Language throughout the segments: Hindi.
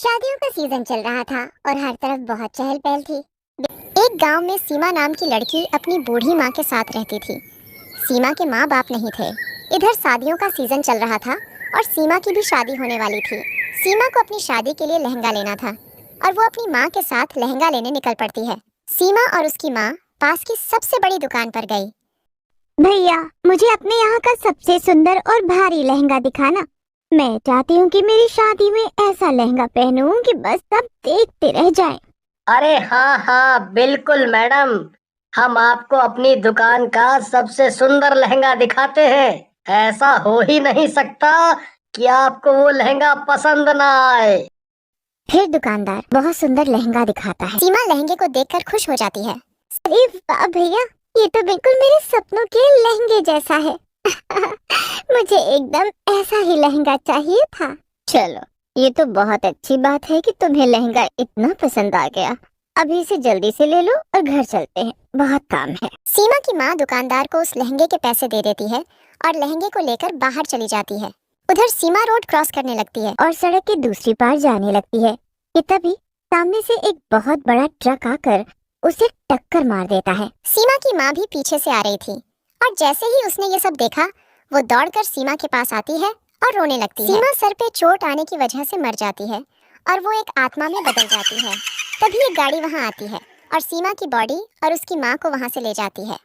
शादियों का सीजन चल रहा था और हर तरफ बहुत चहल पहल थी। एक गांव में सीमा नाम की लड़की अपनी बूढ़ी माँ के साथ रहती थी। सीमा के माँ बाप नहीं थे। इधर शादियों का सीजन चल रहा था और सीमा की भी शादी होने वाली थी। सीमा को अपनी शादी के लिए लहंगा लेना था और वो अपनी माँ के साथ लहंगा लेने निकल पड़ती है। सीमा और उसकी माँ पास की सबसे बड़ी दुकान पर गई। भैया, मुझे अपने यहाँ का सबसे सुंदर और भारी लहंगा दिखाना। मैं चाहती हूँ कि मेरी शादी में ऐसा लहंगा पहनूं कि बस सब देखते रह जाएं। अरे हाँ हाँ बिल्कुल मैडम, हम आपको अपनी दुकान का सबसे सुंदर लहंगा दिखाते हैं। ऐसा हो ही नहीं सकता कि आपको वो लहंगा पसंद ना आए। फिर दुकानदार बहुत सुंदर लहंगा दिखाता है। सीमा लहंगे को देखकर खुश हो जाती है। अरे वाह भैया, ये तो बिल्कुल मेरे सपनों के लहंगे जैसा है। मुझे एकदम ऐसा ही लहंगा चाहिए था। चलो, ये तो बहुत अच्छी बात है कि तुम्हें लहंगा इतना पसंद आ गया। अभी इसे जल्दी से ले लो और घर चलते हैं, बहुत काम है। सीमा की माँ दुकानदार को उस लहंगे के पैसे दे देती है और लहंगे को लेकर बाहर चली जाती है। उधर सीमा रोड क्रॉस करने लगती है और सड़क के दूसरी पार जाने लगती है कि तभी सामने से एक बहुत बड़ा ट्रक आकर उसे टक्कर मार देता है। सीमा की माँ भी पीछे से आ रही थी और जैसे ही उसने ये सब देखा, वो दौड़कर सीमा के पास आती है और रोने लगती है। सीमा सर पे चोट आने की वजह से मर जाती है और वो एक आत्मा में बदल जाती है। तभी एक गाड़ी वहाँ आती है और सीमा की बॉडी और उसकी माँ को वहाँ से ले जाती है।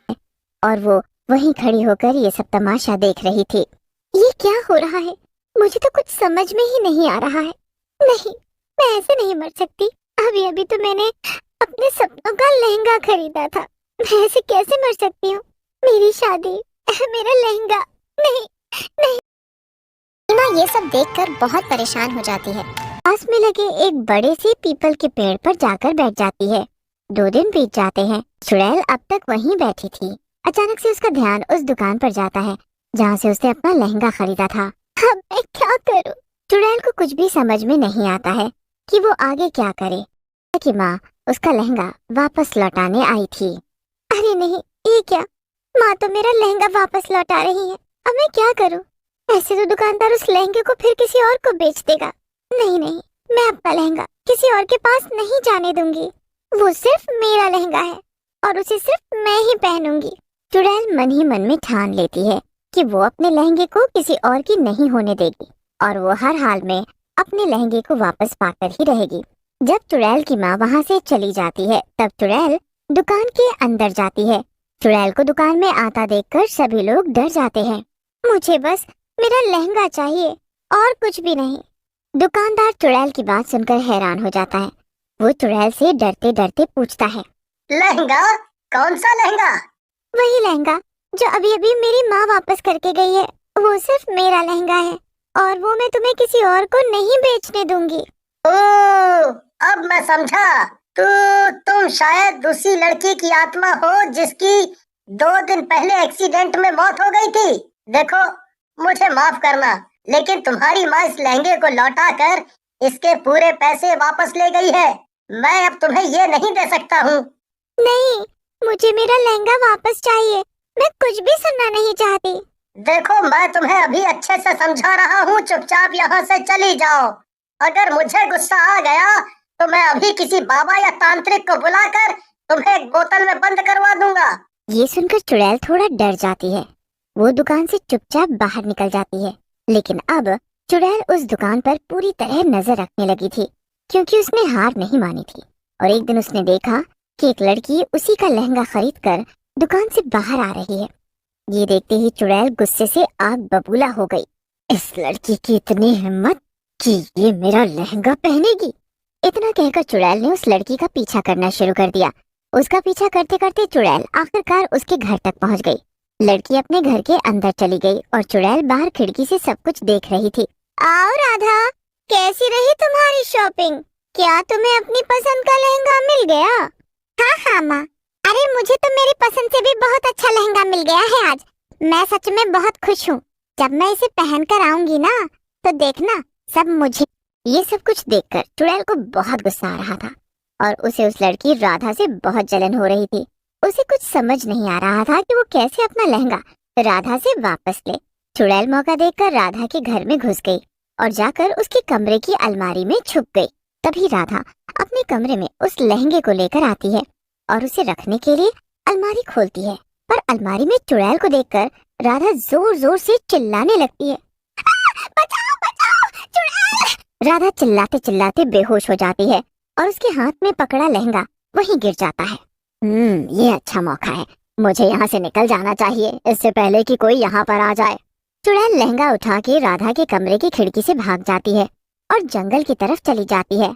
और वो वहीं खड़ी होकर ये सब तमाशा देख रही थी। ये क्या हो रहा है? मुझे तो कुछ समझ में ही नहीं आ रहा है। नहीं, मैं ऐसे नहीं मर सकती। अभी अभी तो मैंने अपने सपनों का लहंगा खरीदा था। मैं ऐसे कैसे मर सकती हूँ? मेरी शादी, मेरा लहंगा, नहीं नहीं। सीमा ये सब देखकर बहुत परेशान हो जाती है। पास में लगे एक बड़े से पीपल के पेड़ पर जाकर बैठ जाती है। 2 दिन बीत जाते हैं। चुड़ैल अब तक वहीं बैठी थी। अचानक से उसका ध्यान उस दुकान पर जाता है जहाँ से उसने अपना लहंगा खरीदा था। अब मैं क्या करूँ? चुड़ैल को कुछ भी समझ में नहीं आता है कि वो आगे क्या करे। कि माँ उसका लहंगा वापस लौटाने आई थी। अरे नहीं, ये क्या? माँ तो मेरा लहंगा वापस लौटा रही है। अब मैं क्या करूँ? ऐसे तो दुकानदार उस लहंगे को फिर किसी और को बेच देगा। नहीं नहीं, मैं अपना लहंगा किसी और के पास नहीं जाने दूंगी। वो सिर्फ मेरा लहंगा है और उसे सिर्फ मैं ही पहनूंगी। चुड़ैल मन ही मन में ठान लेती है कि वो अपने लहंगे को किसी और की नहीं होने देगी और वो हर हाल में अपने लहंगे को वापस पाकर ही रहेगी। जब चुड़ैल की माँ वहाँ से चली जाती है, तब चुड़ैल दुकान के अंदर जाती है। चुड़ैल को दुकान में आता देखकर सभी लोग डर जाते हैं। मुझे बस मेरा लहंगा चाहिए और कुछ भी नहीं। दुकानदार चुड़ैल की बात सुनकर हैरान हो जाता है। वो चुड़ैल से डरते डरते पूछता है, लहंगा? कौन सा लहंगा? वही लहंगा जो अभी अभी मेरी माँ वापस करके गई है। वो सिर्फ मेरा लहंगा है और वो मैं तुम्हें किसी और को नहीं बेचने दूंगी। ओह, अब मैं समझा। तुम शायद उसी लड़की की आत्मा हो जिसकी 2 दिन पहले एक्सीडेंट में मौत हो गई थी। देखो, मुझे माफ करना, लेकिन तुम्हारी माँ इस लहंगे को लौटा कर इसके पूरे पैसे वापस ले गई है। मैं अब तुम्हें ये नहीं दे सकता हूँ। नहीं, मुझे मेरा लहंगा वापस चाहिए। मैं कुछ भी सुनना नहीं चाहती। देखो, मैं तुम्हें अभी अच्छे से समझा रहा हूँ, चुपचाप यहाँ से चली जाओ। अगर मुझे गुस्सा आ गया तो मैं अभी किसी बाबा या तांत्रिक को बुलाकर तुम्हें एक बोतल में बंद करवा दूंगा। ये सुनकर चुड़ैल थोड़ा डर जाती है। वो दुकान से चुपचाप बाहर निकल जाती है। लेकिन अब चुड़ैल उस दुकान पर पूरी तरह नजर रखने लगी थी, क्योंकि उसने हार नहीं मानी थी। और एक दिन उसने देखा कि एक लड़की उसी का लहंगा खरीदकर दुकान से बाहर आ रही है। ये देखते ही चुड़ैल गुस्से से आग बबूला हो गई। इस लड़की की इतनी हिम्मत कि ये मेरा लहंगा पहनेगी। इतना कहकर चुड़ैल ने उस लड़की का पीछा करना शुरू कर दिया। उसका पीछा करते करते चुड़ैल आखिरकार उसके घर तक पहुंच गई। लड़की अपने घर के अंदर चली गई और चुड़ैल बाहर खिड़की से सब कुछ देख रही थी। आओ राधा, कैसी रही तुम्हारी शॉपिंग? क्या तुम्हें अपनी पसंद का लहंगा मिल गया? हाँ हाँ माँ, अरे मुझे तो मेरी पसंद से भी बहुत अच्छा लहंगा मिल गया है आज। मैं सच में बहुत खुश हूँ। जब मैं इसे पहन कर आऊंगी ना, तो देखना सब मुझे। ये सब कुछ देखकर चुड़ैल को बहुत गुस्सा आ रहा था और उसे उस लड़की राधा से बहुत जलन हो रही थी। उसे कुछ समझ नहीं आ रहा था कि वो कैसे अपना लहंगा राधा से वापस ले। चुड़ैल मौका देखकर राधा के घर में घुस गई और जाकर उसके कमरे की अलमारी में छुप गई। तभी राधा अपने कमरे में उस लहंगे को लेकर आती है और उसे रखने के लिए अलमारी खोलती है। पर अलमारी में चुड़ैल को देखकर राधा जोर जोर से चिल्लाने लगती है, बचाओ बचाओ चुड़ैल! राधा चिल्लाते चिल्लाते बेहोश हो जाती है और उसके हाथ में पकड़ा लहंगा वहीं गिर जाता है। ये अच्छा मौका है, मुझे यहाँ से निकल जाना चाहिए इससे पहले कि कोई यहाँ पर आ जाए। चुड़ैल लहंगा उठा के राधा के कमरे की खिड़की से भाग जाती है और जंगल की तरफ चली जाती है।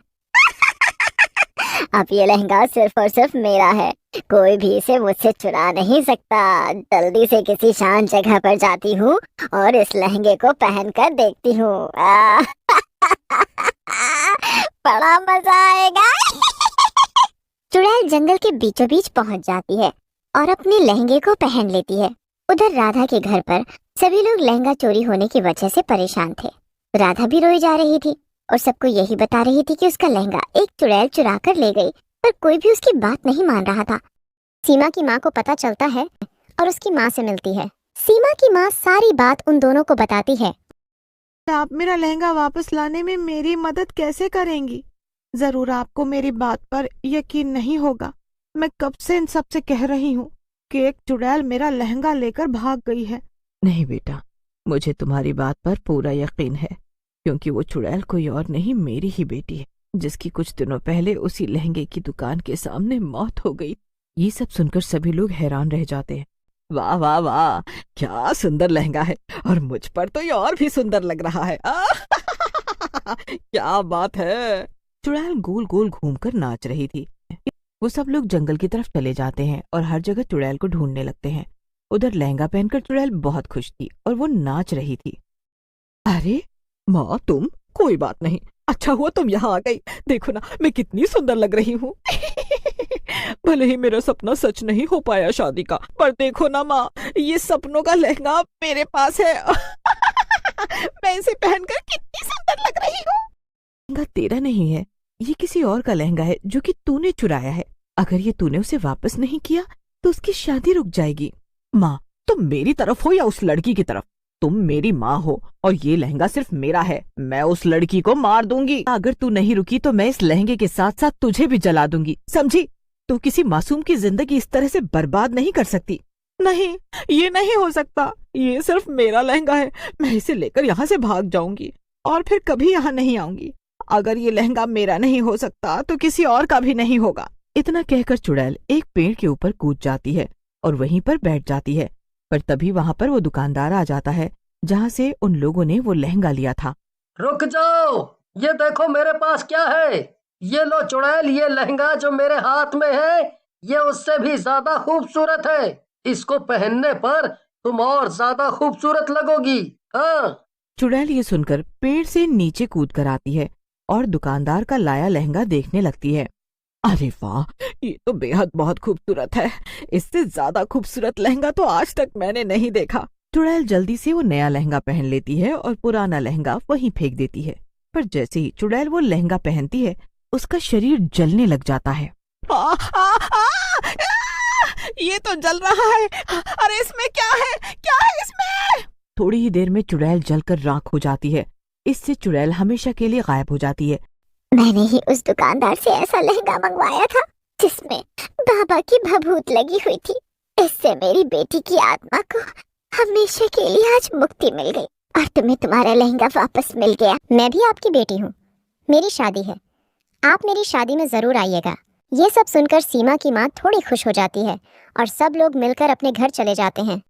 अब ये लहंगा सिर्फ और सिर्फ मेरा है, कोई भी इसे मुझसे चुरा नहीं सकता। जल्दी से किसी शांत जगह पर जाती हूँ और इस लहंगे को पहन कर देखती हूँ। बड़ा मजा आएगा। चुड़ैल जंगल के बीचों बीच पहुंच जाती है और अपने लहंगे को पहन लेती है। उधर राधा के घर पर सभी लोग लहंगा चोरी होने की वजह से परेशान थे। राधा भी रोई जा रही थी और सबको यही बता रही थी कि उसका लहंगा एक चुड़ैल चुरा कर ले गई, पर कोई भी उसकी बात नहीं मान रहा था। सीमा की माँ को पता चलता है और उसकी माँ से मिलती है। सीमा की माँ सारी बात उन दोनों को बताती है। आप मेरा लहंगा वापस लाने में मेरी मदद कैसे करेंगी? जरूर आपको मेरी बात पर यकीन नहीं होगा। मैं कब से इन सब से कह रही हूँ कि एक चुड़ैल मेरा लहंगा लेकर भाग गई है। नहीं बेटा, मुझे तुम्हारी बात पर पूरा यकीन है, क्योंकि वो चुड़ैल कोई और नहीं, मेरी ही बेटी है, जिसकी कुछ दिनों पहले उसी लहंगे की दुकान के सामने मौत हो गई। ये सब सुनकर सभी लोग हैरान रह जाते हैं। वाह वाह वाह, क्या सुंदर लहंगा है, और मुझ पर तो ये और भी सुंदर लग रहा है। क्या बात है। चुड़ैल गोल गोल घूमकर नाच रही थी। वो सब लोग जंगल की तरफ चले जाते हैं और हर जगह चुड़ैल को ढूंढने लगते हैं। उधर लहंगा पहनकर चुड़ैल बहुत खुश थी और वो नाच रही थी। अरे माँ, तुम? कोई बात नहीं, अच्छा हुआ तुम यहाँ आ गई। देखो ना मैं कितनी सुंदर लग रही हूँ। भले ही मेरा सपना सच नहीं हो पाया शादी का, पर देखो ना माँ, ये सपनों का लहंगा मेरे पास है। मैं इसे पहनकर कितनी सुंदर लग रही हूँ। लहंगा तेरा नहीं है, ये किसी और का लहंगा है जो कि तूने चुराया है। अगर ये तूने उसे वापस नहीं किया तो उसकी शादी रुक जाएगी। माँ, तुम मेरी तरफ हो या उस लड़की की तरफ? तुम मेरी माँ हो और ये लहंगा सिर्फ मेरा है। मैं उस लड़की को मार दूंगी। अगर तू नहीं रुकी तो मैं इस लहंगे के साथ साथ तुझे भी जला दूंगी, समझी? तू किसी मासूम की जिंदगी इस तरह से बर्बाद नहीं कर सकती। नहीं, ये नहीं हो सकता। ये सिर्फ मेरा लहंगा है। मैं इसे लेकर यहाँ से भाग जाऊंगी और फिर कभी यहाँ नहीं आऊंगी। अगर ये लहंगा मेरा नहीं हो सकता तो किसी और का भी नहीं होगा। इतना कहकर चुड़ैल एक पेड़ के ऊपर कूद जाती है और वहीं पर बैठ जाती है। पर तभी वहां पर वो दुकानदार आ जाता है जहां से उन लोगों ने वो लहंगा लिया था। रुक जाओ, ये देखो मेरे पास क्या है। ये लो चुड़ैल, ये लहंगा जो मेरे हाथ में है ये उससे भी ज्यादा खूबसूरत है। इसको पहनने पर तुम और ज्यादा खूबसूरत लगोगी। हाँ। चुड़ैल ये सुनकर पेड़ से नीचे कूद कर आती है और दुकानदार का लाया लहंगा देखने लगती है। अरे वाह, ये तो बेहद बहुत खूबसूरत है। इससे ज्यादा खूबसूरत लहंगा तो आज तक मैंने नहीं देखा। चुड़ैल जल्दी से वो नया लहंगा पहन लेती है और पुराना लहंगा वहीं फेंक देती है। पर जैसे ही चुड़ैल वो लहंगा पहनती है उसका शरीर जलने लग जाता है। आ, आ, आ, ये तो जल रहा है। अरे इसमें क्या है? क्या है इसमें? थोड़ी ही देर में चुड़ैल जलकर राख हो जाती है। इससे चुड़ैल हमेशा के लिए गायब हो जाती है। मैंने ही उस दुकानदार से ऐसा लहंगा मंगवाया था जिसमें बाबा की भभूत लगी हुई थी। इससे मेरी बेटी की आत्मा को हमेशा के लिए आज मुक्ति मिल गई और तुम्हें तुम्हारा लहंगा वापस मिल गया। मैं भी आपकी बेटी हूँ, मेरी शादी है, आप मेरी शादी में जरूर आइएगा। ये सब सुनकर सीमा की माँ थोड़ी खुश हो जाती है और सब लोग मिलकर अपने घर चले जाते हैं।